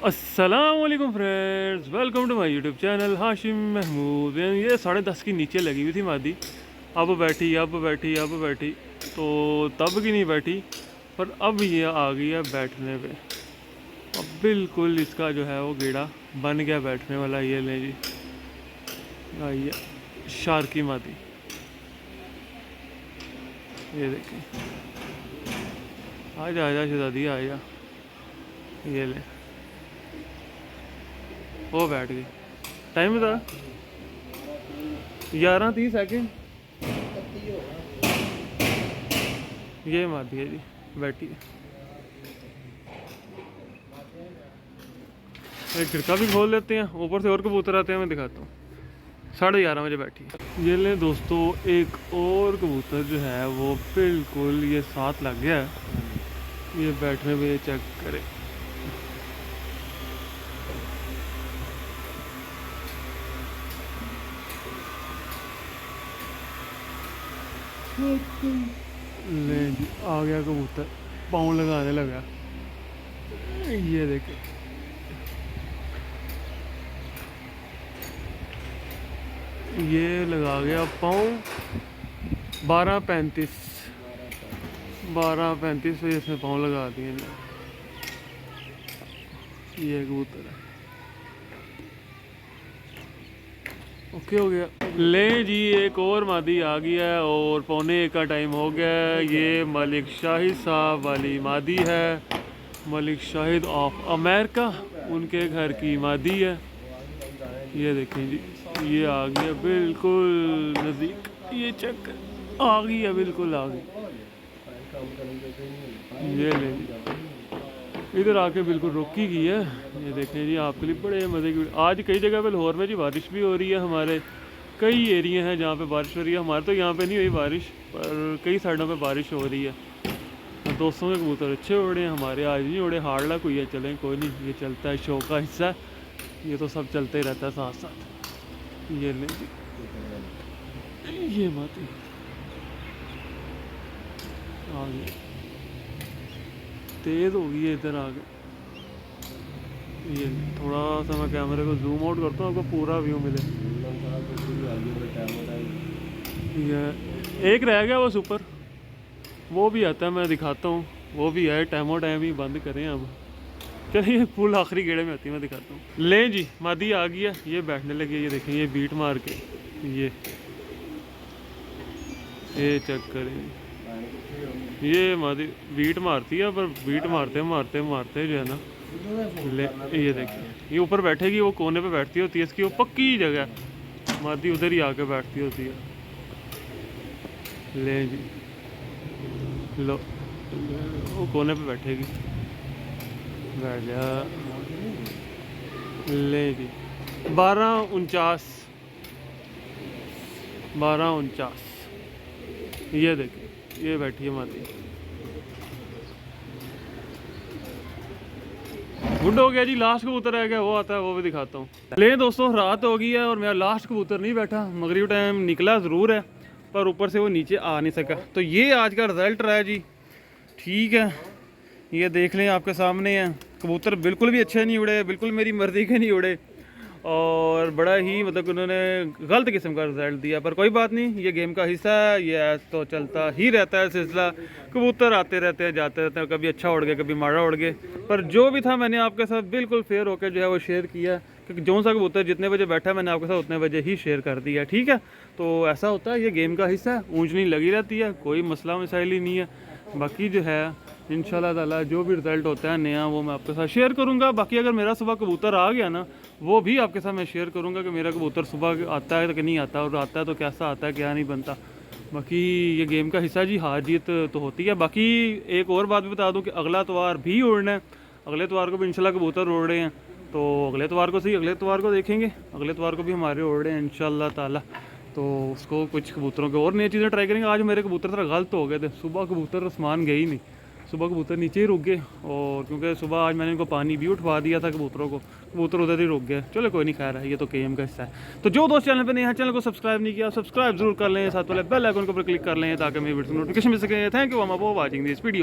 अस्सलामुअलैकुम friends, welcome to my YouTube channel Hashim Mahmood. ये 10:30 की नीचे लगी हुई थी मादी। अब बैठी तो तब की नहीं बैठी, पर अब ये आ गई है बैठने पे। अब बिल्कुल इसका जो है वो गेड़ा बन गया बैठने वाला। ये ले जी, आई है शार्की मादी। ये देखें, आजा आजा शहजादी आजा। ये ले, वो बैठ गई। टाइम बता, 11:30 सेकंड। ये मादी है जी, बैठी है। एक खिड़का भी खोल लेते हैं, ऊपर से और कबूतर आते हैं, मैं दिखाता हूँ। 11:30 बजे बैठी है। ये ले दोस्तों, एक और कबूतर जो है वो बिल्कुल ये साथ लग गया है। ये बैठने पे चेक करें। ले जी, आ गया कबूतर, पाँव लगाने लगा। ये देखे, ये लगा गया पाँव। 12:35 बजे इसने पाँव लगा दिए। ये कबूतर है, ओके हो गया। ले जी, एक और मादी आ गई है और 1:45 का टाइम हो गया है। ये मलिक शाहिद साहब वाली मादी है। मलिक शाहिद ऑफ अमेरिका, उनके घर की मादी है। ये देखें जी, ये आ गई है बिल्कुल नज़दीक। ये चेक आ गई है, बिल्कुल आ गई। ये ले जी, इधर आके बिल्कुल रुकी गई है। ये देखें जी, आपके लिए बड़े मज़े की। आज कई जगह पे लाहौर में जी बारिश भी हो रही है। हमारे कई एरिया हैं जहाँ पे बारिश हो रही है। हमारे तो यहाँ पे नहीं हुई बारिश, पर कई साइडों पे बारिश हो रही है। दोस्तों के कबूतर अच्छे उड़े हैं, हमारे आज नहीं उड़े। हार्ड लक हुई है, चलें कोई नहीं, ये चलता है, शो का हिस्सा है। ये तो सब चलते ही रहता है साथ साथ। ये ले जी, ये माती आ गई, तेज़ हो गई है इधर आगे। ये थोड़ा सा मैं कैमरे को जूम आउट करता हूँ, आपको पूरा व्यू मिले। ये एक रह गया वो सुपर, वो भी आता है, मैं दिखाता हूँ। वो भी है, टाइमो टाइम ही बंद करें अब। चलिए फुल आखिरी गेड़े में आती है, मैं दिखाता हूँ। ले जी, मादी आ गई है, ये बैठने लगी है। ये देखें, ये बीट मार के, ये चेक करें। ये मादी बीट मारती है, पर बीट मारते जो है ना, ले ये देखिए, ये ऊपर बैठेगी, वो कोने पे बैठती होती है। इसकी वो पक्की जगह, मादी उधर ही आके बैठती होती है। ले जी, लो, वो कोने पे बैठेगी, बैठ जा। ले जी, 12:49 ये देखिए, ये बैठी है मादी। गुड हो गया जी, लास्ट कबूतर रह गया, वो आता है, वो भी दिखाता हूँ। ले दोस्तों, रात हो गई है और मेरा लास्ट कबूतर नहीं बैठा। मगरिब टाइम निकला ज़रूर है, पर ऊपर से वो नीचे आ नहीं सका। तो ये आज का रिज़ल्ट रहा है जी। ठीक है, ये देख लें, आपके सामने है। कबूतर बिल्कुल भी अच्छे नहीं उड़े, बिल्कुल मेरी मर्ज़ी के नहीं उड़े, और बड़ा ही मतलब उन्होंने गलत किस्म का रिज़ल्ट दिया। पर कोई बात नहीं, ये गेम का हिस्सा है, ये तो चलता ही रहता है सिलसिला। कबूतर आते रहते हैं, जाते रहते हैं, कभी अच्छा उड़ गए, कभी माड़ा उड़ गए। पर जो भी था, मैंने आपके साथ बिल्कुल फेयर होकर जो है वो शेयर किया, क्योंकि जो सा कबूतर जितने बजे बैठा, मैंने आपके साथ उतने बजे ही शेयर कर दिया। ठीक है, तो ऐसा होता है, ये गेम का हिस्सा है। ऊँच नीच लगी रहती है, कोई मसला मसाइल ही नहीं है। बाकी जो है इंशाल्लाह ताला जो भी रिज़ल्ट होता है नया, वो मैं आपके साथ शेयर करूंगा। बाकी अगर मेरा सुबह कबूतर आ गया ना, वो भी आपके साथ मैं शेयर करूंगा कि मेरा कबूतर सुबह आता है कि नहीं आता, और आता है तो कैसा आता है, क्या नहीं बनता। बाकी ये गेम का हिस्सा जी, हार जीत तो होती है। बाकी एक और बात भी बता दूँ कि अगला इतवार भी उड़ना है। अगले इतवार को भी इंशाल्लाह कबूतर उड़ रहे हैं, तो अगले इतवार को सही, अगले इतवार को देखेंगे। अगले इतवार को भी हमारे उड़ रहे हैं इंशाल्लाह ताला, तो उसको कुछ कबूतरों के और नई चीज़ें ट्राई करेंगे। आज मेरे कबूतर थोड़ा गलत हो गए थे, सुबह कबूतर आसमान गए ही नहीं, सुबह कबूतर नीचे ही रुक गए। और क्योंकि सुबह आज मैंने इनको पानी भी उठवा दिया था कबूतरों को, कबूतर उधर ही रुक गए। चलो कोई नहीं, खैर है, ये तो गेम का हिस्सा है। तो जो दोस्त चैनल पे नहीं है, चैनल को सब्सक्राइब नहीं किया, सब्सक्राइब जरूर कर लें, साथ वाले बेल आइकन को क्लिक कर लें ताकि मेरी वीडियो नोटिफिकेशन मिल सके। Thank you for watching this video.